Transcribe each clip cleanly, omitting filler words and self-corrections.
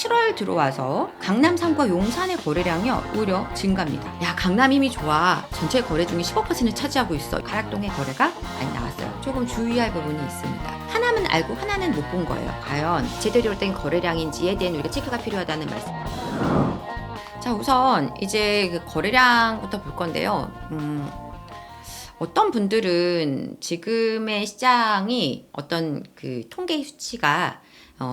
7월 들어와서 강남 3구와 용산의 거래량이요 오히려 증가합니다. 야, 강남 힘이 좋아. 전체 거래 중에 15%를 차지하고 있어. 가락동의 거래가 많이 나왔어요. 조금 주의할 부분이 있습니다. 하나는 알고 하나는 못 본 거예요. 과연 제대로 된 거래량인지에 대한 우리가 체크가 필요하다는 말씀. 자, 우선 이제 그 거래량부터 볼 건데요. 어떤 분들은 지금의 시장이 어떤 그 통계 수치가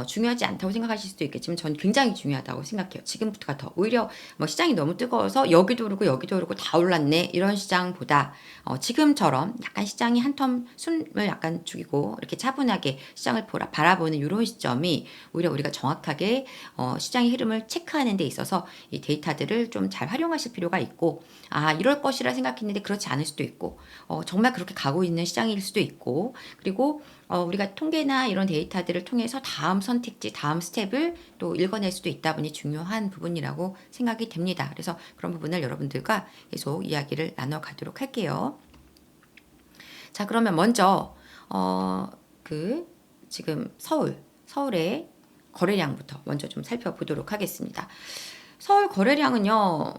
중요하지 않다고 생각하실 수도 있겠지만 저는 굉장히 중요하다고 생각해요. 지금부터가 더 오히려 뭐 시장이 너무 뜨거워서 여기도 오르고 여기도 오르고 다 올랐네 이런 시장보다 지금처럼 약간 시장이 한 텀 숨을 약간 죽이고 이렇게 차분하게 시장을 바라보는 이런 시점이 오히려 우리가 정확하게 시장의 흐름을 체크하는 데 있어서 이 데이터들을 좀 잘 활용하실 필요가 있고, 아 이럴 것이라 생각했는데 그렇지 않을 수도 있고 정말 그렇게 가고 있는 시장일 수도 있고, 그리고 우리가 통계나 이런 데이터들을 통해서 다음 선택지, 다음 스텝을 또 읽어낼 수도 있다 보니 중요한 부분이라고 생각이 됩니다. 그래서 그런 부분을 여러분들과 계속 이야기를 나눠가도록 할게요. 자, 그러면 먼저 지금 서울의 거래량부터 먼저 좀 살펴보도록 하겠습니다. 서울 거래량은요,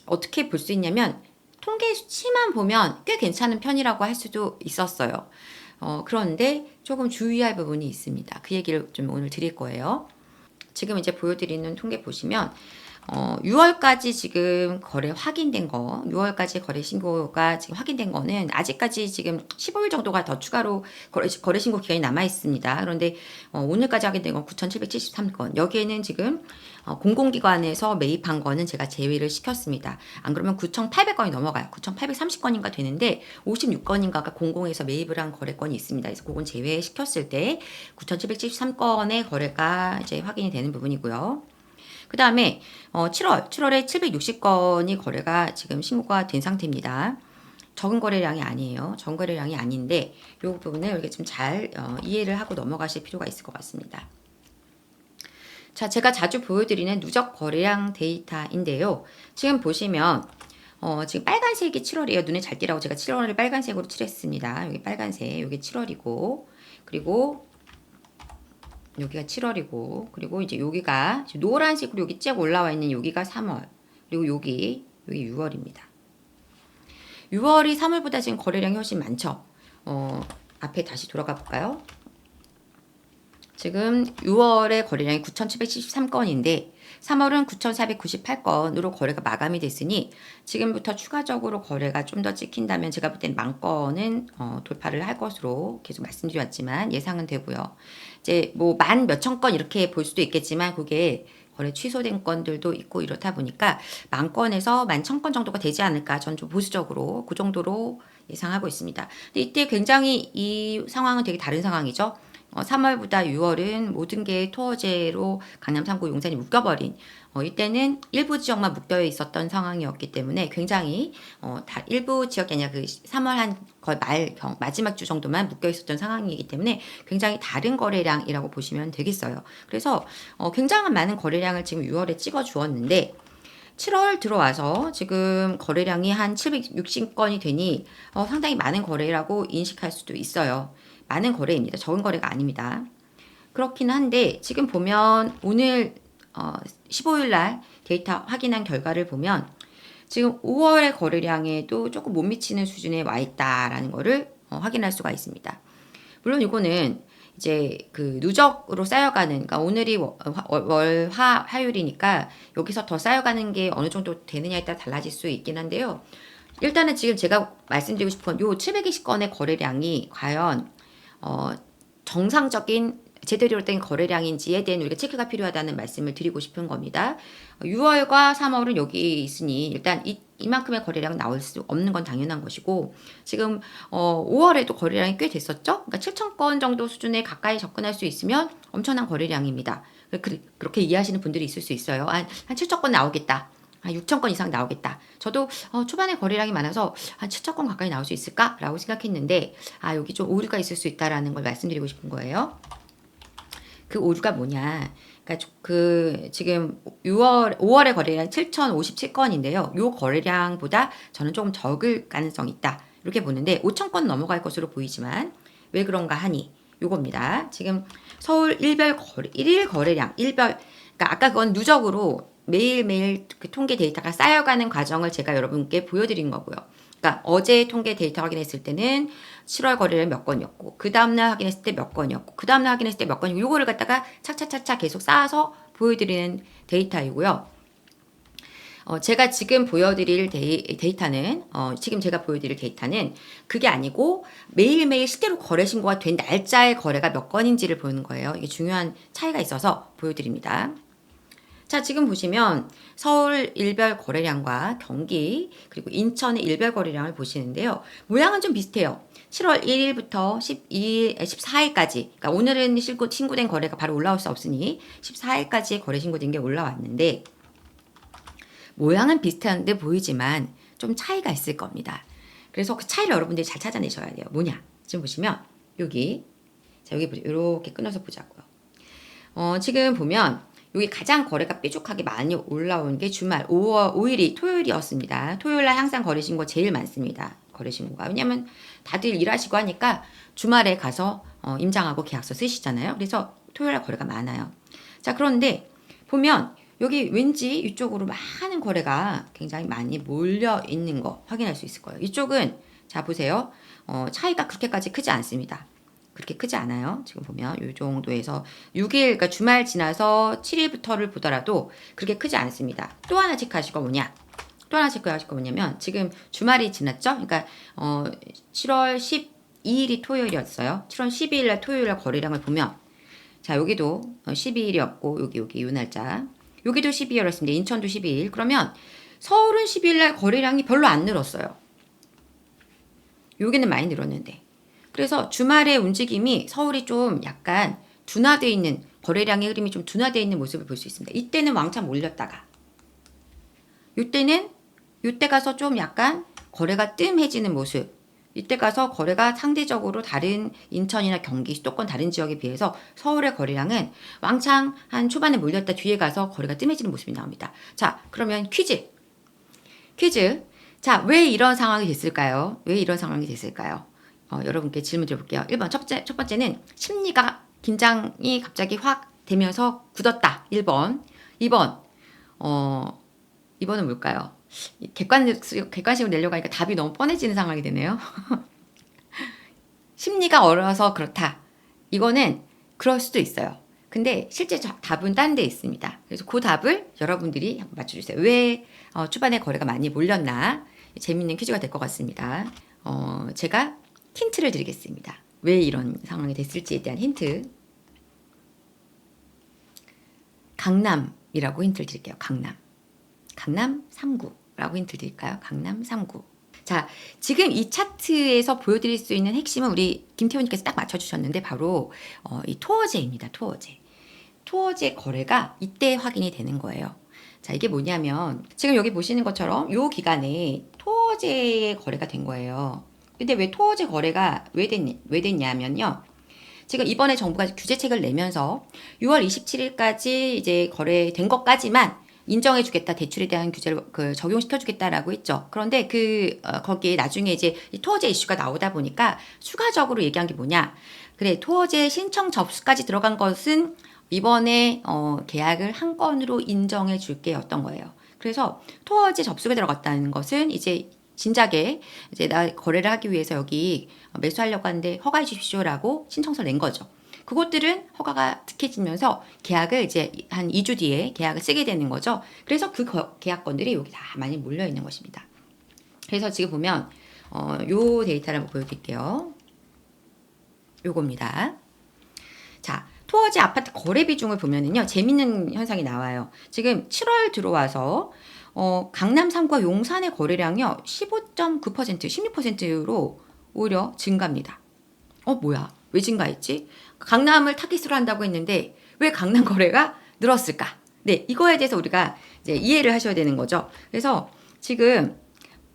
어떻게 볼 수 있냐면 통계 수치만 보면 꽤 괜찮은 편이라고 할 수도 있었어요. 그런데 조금 주의할 부분이 있습니다. 그 얘기를 좀 오늘 드릴 거예요. 지금 이제 보여드리는 통계 보시면 6월까지 지금 거래 확인된 거, 6월까지 거래 신고가 지금 확인된 거는 아직까지 지금 15일 정도가 더 추가로 거래 신고 기간이 남아 있습니다. 그런데 오늘까지 확인된 건 9,773건. 여기에는 지금 공공기관에서 매입한 거는 제가 제외를 시켰습니다. 안 그러면 9,800건이 넘어가요. 9,830건인가 되는데 56건인가가 공공에서 매입을 한 거래건이 있습니다. 그래서 그건 제외시켰을 때 9,773건의 거래가 이제 확인이 되는 부분이고요. 그 다음에 7월에 760건이 거래가 지금 신고가 된 상태입니다. 적은 거래량이 아니에요. 적은 거래량이 아닌데 이 부분을 이렇게 좀 잘 이해를 하고 넘어가실 필요가 있을 것 같습니다. 자, 제가 자주 보여드리는 누적 거래량 데이터인데요. 지금 보시면 지금 빨간색이 7월이에요. 눈에 잘 띄라고 제가 7월을 빨간색으로 칠했습니다. 여기 빨간색, 여기 7월이고, 그리고 여기가 7월이고, 그리고 이제 여기가 노란색으로 여기 쭉 올라와 있는 여기가 3월, 그리고 여기 6월입니다. 6월이 3월보다 지금 거래량이 훨씬 많죠. 앞에 다시 돌아가 볼까요? 지금 6월의 거래량이 9,773건인데 3월은 9,498건으로 거래가 마감이 됐으니 지금부터 추가적으로 거래가 좀 더 찍힌다면 제가 볼 땐 10,000건은 돌파를 할 것으로 계속 말씀드렸지만 예상은 되고요. 이제 뭐 만 몇천 건 이렇게 볼 수도 있겠지만 그게 거래 취소된 건들도 있고 이렇다 보니까 10,000건에서 11,000건 정도가 되지 않을까, 전 좀 보수적으로 그 정도로 예상하고 있습니다. 근데 이때 굉장히 이 상황은 되게 다른 상황이죠. 3월보다 6월은 모든 게 토어제로 강남 3구 용산이 묶여버린, 이때는 일부 지역만 묶여 있었던 상황이었기 때문에 굉장히 다 일부 지역이 아니라 그 3월 한 거의 마지막 주 정도만 묶여 있었던 상황이기 때문에 굉장히 다른 거래량이라고 보시면 되겠어요. 그래서 굉장한 많은 거래량을 지금 6월에 찍어 주었는데 7월 들어와서 지금 거래량이 한 760건이 되니 상당히 많은 거래라고 인식할 수도 있어요. 많은 거래입니다. 적은 거래가 아닙니다. 그렇긴 한데 지금 보면 오늘 15일 날 데이터 확인한 결과를 보면 지금 5월의 거래량에도 조금 못 미치는 수준에 와 있다라는 거를 확인할 수가 있습니다. 물론 이거는 이제 그 누적으로 쌓여가는, 그러니까 오늘이 화요일이니까 여기서 더 쌓여가는 게 어느 정도 되느냐에 따라 달라질 수 있긴 한데요. 일단은 지금 제가 말씀드리고 싶은 요 720건의 거래량이 과연 정상적인 제대로 된 거래량인지에 대한 우리가 체크가 필요하다는 말씀을 드리고 싶은 겁니다. 6월과 3월은 여기 있으니 일단 이만큼의 거래량 나올 수 없는 건 당연한 것이고, 지금 5월에도 거래량이 꽤 됐었죠. 그러니까 7,000건 정도 수준에 가까이 접근할 수 있으면 엄청난 거래량입니다. 그렇게 이해하시는 분들이 있을 수 있어요. 한 7,000건 나오겠다. 한 6,000건 이상 나오겠다. 저도 초반에 거래량이 많아서 한 7,000건 가까이 나올 수 있을까라고 생각했는데 여기 좀 오류가 있을 수 있다라는 걸 말씀드리고 싶은 거예요. 그 오류가 뭐냐? 그러니까 지금 5월의 거래량 7,057건인데요. 요 거래량보다 저는 조금 적을 가능성이 있다, 이렇게 보는데 5,000건 넘어갈 것으로 보이지만 왜 그런가 하니 요겁니다. 지금 서울 일별 거래, 일일 거래량, 일별, 그러니까 아까 그건 누적으로 매일매일 그 통계 데이터가 쌓여가는 과정을 제가 여러분께 보여드린 거고요. 그러니까 어제 통계 데이터 확인했을 때는 7월 거래량 몇 건이었고, 그 다음날 확인했을 때 몇 건이었고, 그 다음날 확인했을 때 몇 건이고, 요거를 갖다가 착착착착 계속 쌓아서 보여드리는 데이터이고요. 제가 지금 보여드릴 데이터는, 지금 제가 보여드릴 데이터는 그게 아니고 매일매일 실제로 거래 신고가 된 날짜의 거래가 몇 건인지를 보는 거예요. 이게 중요한 차이가 있어서 보여드립니다. 자, 지금 보시면 서울 일별 거래량과 경기 그리고 인천의 일별 거래량을 보시는데요. 모양은 좀 비슷해요. 7월 1일부터 14일까지, 그러니까 오늘은 신고된 거래가 바로 올라올 수 없으니 14일까지 거래 신고된 게 올라왔는데, 모양은 비슷한데 보이지만 좀 차이가 있을 겁니다. 그래서 그 차이를 여러분들이 잘 찾아내셔야 돼요. 뭐냐? 지금 보시면 여기, 자, 여기 이렇게 끊어서 보자고요. 지금 보면 여기 가장 거래가 뾰족하게 많이 올라온 게 주말 5월 5일이 토요일이었습니다. 토요일날 항상 거래 신고 제일 많습니다. 거래 신고가. 왜냐면 다들 일하시고 하니까 주말에 가서 임장하고 계약서 쓰시잖아요. 그래서 토요일날 거래가 많아요. 자, 그런데 보면 여기 왠지 이쪽으로 많은 거래가 굉장히 많이 몰려 있는 거 확인할 수 있을 거예요. 이쪽은 자 보세요. 차이가 그렇게까지 크지 않습니다. 그렇게 크지 않아요. 지금 보면 이 정도에서 6일, 그러니까 주말 지나서 7일부터를 보더라도 그렇게 크지 않습니다. 또 하나 체크하실 거 뭐냐? 또 하나 체크하실 거 뭐냐면 지금 주말이 지났죠? 그러니까 7월 12일이 토요일이었어요. 7월 12일 날 토요일 날 거래량을 보면 자 여기도 12일이었고 여기 요 날짜 여기도 12일이었습니다. 인천도 12일. 그러면 서울은 12일 날 거래량이 별로 안 늘었어요. 여기는 많이 늘었는데. 그래서 주말의 움직임이 서울이 좀 약간 둔화되어 있는, 거래량의 흐름이 좀 둔화되어 있는 모습을 볼 수 있습니다. 이때는 왕창 몰렸다가 이때 가서 좀 약간 거래가 뜸해지는 모습, 이때 가서 거래가 상대적으로 다른 인천이나 경기, 수도권 다른 지역에 비해서 서울의 거래량은 왕창 한 초반에 몰렸다 뒤에 가서 거래가 뜸해지는 모습이 나옵니다. 자, 그러면 퀴즈. 자, 왜 이런 상황이 됐을까요? 왜 이런 상황이 됐을까요? 여러분께 질문 드려볼게요. 1번, 첫 번째는 심리가, 긴장이 갑자기 확 되면서 굳었다. 1번. 2번, 이번은 뭘까요? 객관식으로 내려고 하니까 답이 너무 뻔해지는 상황이 되네요. 심리가 어려서 그렇다. 이거는 그럴 수도 있어요. 근데 실제 답은 딴 데 있습니다. 그래서 그 답을 여러분들이 한번 맞춰주세요. 왜 초반에 거래가 많이 몰렸나? 재밌는 퀴즈가 될 것 같습니다. 제가 힌트를 드리겠습니다. 왜 이런 상황이 됐을지에 대한 힌트. 강남이라고 힌트를 드릴게요. 강남 3구라고 힌트를 드릴까요? 강남 3구. 자, 지금 이 차트에서 보여드릴 수 있는 핵심은 우리 김태훈님께서 딱 맞춰주셨는데 바로 이 토어제입니다. 토어제 거래가 이때 확인이 되는 거예요. 자, 이게 뭐냐면 지금 여기 보시는 것처럼 이 기간에 토어제 거래가 된 거예요. 근데 왜 토어제 거래가 왜 됐냐면요. 지금 이번에 정부가 규제책을 내면서 6월 27일까지 이제 거래된 것까지만 인정해주겠다, 대출에 대한 규제를 적용시켜주겠다라고 했죠. 그런데 거기에 나중에 이제 이 토어제 이슈가 나오다 보니까 추가적으로 얘기한 게 뭐냐? 그래, 토어제 신청 접수까지 들어간 것은 이번에 계약을 한 건으로 인정해줄게였던 거예요. 그래서 토어제 접수가 들어갔다는 것은 이제 진작에 이제 나 거래를 하기 위해서 여기 매수하려고 하는데 허가해 주십시오라고 신청서를 낸 거죠. 그것들은 허가가 득해지면서 계약을 이제 한 2주 뒤에 계약을 쓰게 되는 거죠. 그래서 그 계약건들이 여기 다 많이 몰려 있는 것입니다. 그래서 지금 보면 요 데이터를 한번 보여드릴게요. 요겁니다. 자, 토어제 아파트 거래 비중을 보면은요, 재밌는 현상이 나와요. 지금 7월 들어와서 강남 3구와 용산의 거래량이요 15.9%, 16%로 오히려 증가합니다. 뭐야? 왜 증가했지? 강남을 타깃으로 한다고 했는데 왜 강남 거래가 늘었을까? 네, 이거에 대해서 우리가 이제 이해를 하셔야 되는 거죠. 그래서 지금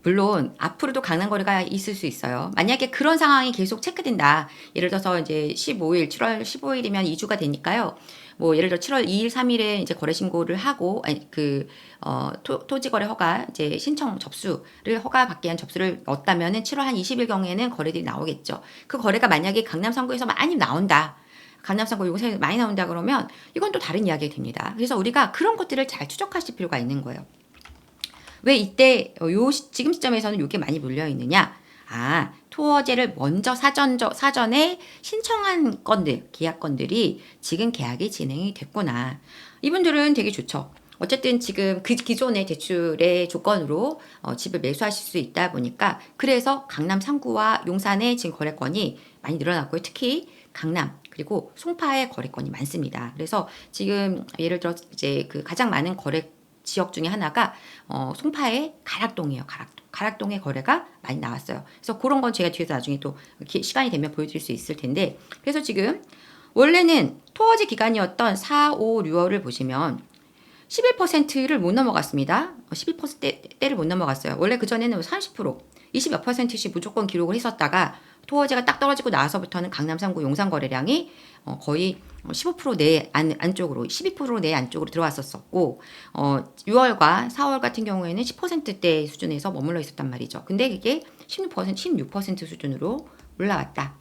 물론 앞으로도 강남 거래가 있을 수 있어요. 만약에 그런 상황이 계속 체크된다. 예를 들어서 이제 7월 15일이면 2주가 되니까요. 뭐 예를 들어 7월 2일, 3일에 이제 거래 신고를 하고 아니 토지 거래 허가 이제 신청 접수를 허가 받기 위한 접수를 넣었다면은 7월 한 20일 경에는 거래들이 나오겠죠. 그 거래가 만약에 강남 3구에서 많이 나온다. 강남 3구 용산에 많이 나온다 그러면 이건 또 다른 이야기가 됩니다. 그래서 우리가 그런 것들을 잘 추적하실 필요가 있는 거예요. 왜 이때 지금 시점에서는 이게 많이 몰려 있느냐? 토어제를 먼저 사전에 신청한 건들, 계약건들이 지금 계약이 진행이 됐구나. 이분들은 되게 좋죠. 어쨌든 지금 그 기존의 대출의 조건으로 집을 매수하실 수 있다 보니까 그래서 강남 3구와 용산의 지금 거래건이 많이 늘어났고요. 특히 강남 그리고 송파의 거래건이 많습니다. 그래서 지금 예를 들어 이제 그 가장 많은 거래 지역 중에 하나가 송파의 가락동이에요. 가락동의 거래가 많이 나왔어요. 그래서 그런 건 제가 뒤에서 나중에 또 시간이 되면 보여드릴 수 있을 텐데 그래서 지금 원래는 토어지 기간이었던 4, 5, 6월을 보시면 11%를 못 넘어갔습니다. 11%대를 못 넘어갔어요. 원래 그전에는 30%, 20 몇 %씩 무조건 기록을 했었다가 토어제가 딱 떨어지고 나서부터는 강남 3구 용산 거래량이 거의 15%내 안쪽으로 12%내 안쪽으로 들어왔었고 6월과 4월 같은 경우에는 10%대 수준에서 머물러 있었단 말이죠. 근데 이게 16% 수준으로 올라왔다.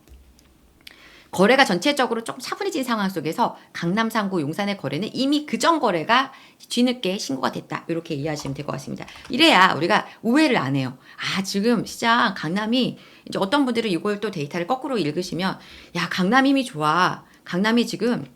거래가 전체적으로 조금 차분해진 상황 속에서 강남 3구 용산의 거래는 이미 그전 거래가 뒤늦게 신고가 됐다. 이렇게 이해하시면 될 것 같습니다. 이래야 우리가 오해를 안 해요. 지금 시장 강남이 이제 어떤 분들은 이걸 또 데이터를 거꾸로 읽으시면 야 강남 힘이 좋아. 강남이 지금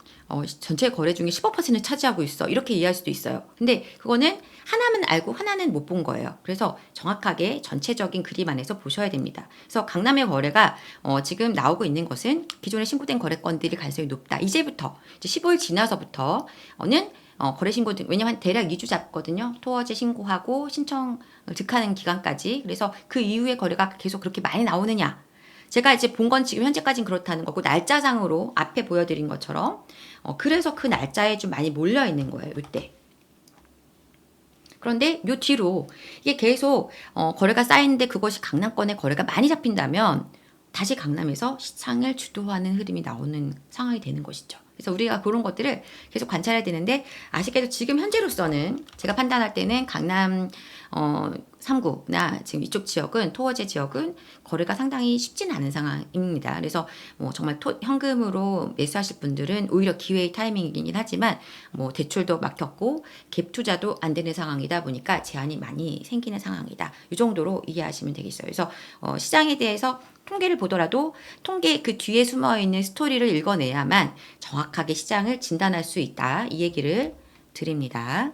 전체 거래 중에 15%를 차지하고 있어. 이렇게 이해할 수도 있어요. 근데 그거는 하나는 알고 하나는 못 본 거예요. 그래서 정확하게 전체적인 그림 안에서 보셔야 됩니다. 그래서 강남의 거래가 지금 나오고 있는 것은 기존에 신고된 거래건들이 가능성이 높다. 이제부터 이제 15일 지나서부터는 거래 신고 왜냐면 대략 2주 잡거든요. 토어제 신고하고 신청을 득하는 기간까지. 그래서 그 이후에 거래가 계속 그렇게 많이 나오느냐? 제가 이제 본 건 지금 현재까지는 그렇다는 거고 날짜상으로 앞에 보여드린 것처럼 그래서 그 날짜에 좀 많이 몰려 있는 거예요. 이때. 그런데 요 뒤로 이게 계속 거래가 쌓이는데 그것이 강남권의 거래가 많이 잡힌다면 다시 강남에서 시장을 주도하는 흐름이 나오는 상황이 되는 것이죠. 그래서 우리가 그런 것들을 계속 관찰해야 되는데 아쉽게도 지금 현재로서는 제가 판단할 때는 강남 3구나 지금 이쪽 지역은 토어제 지역은 거래가 상당히 쉽지는 않은 상황입니다. 그래서 뭐 정말 현금으로 매수하실 분들은 오히려 기회의 타이밍이긴 하지만 뭐 대출도 막혔고 갭 투자도 안 되는 상황이다 보니까 제한이 많이 생기는 상황이다. 이 정도로 이해하시면 되겠어요. 그래서 시장에 대해서 통계를 보더라도 통계 그 뒤에 숨어 있는 스토리를 읽어내야만 정확하게 시장을 진단할 수 있다. 이 얘기를 드립니다.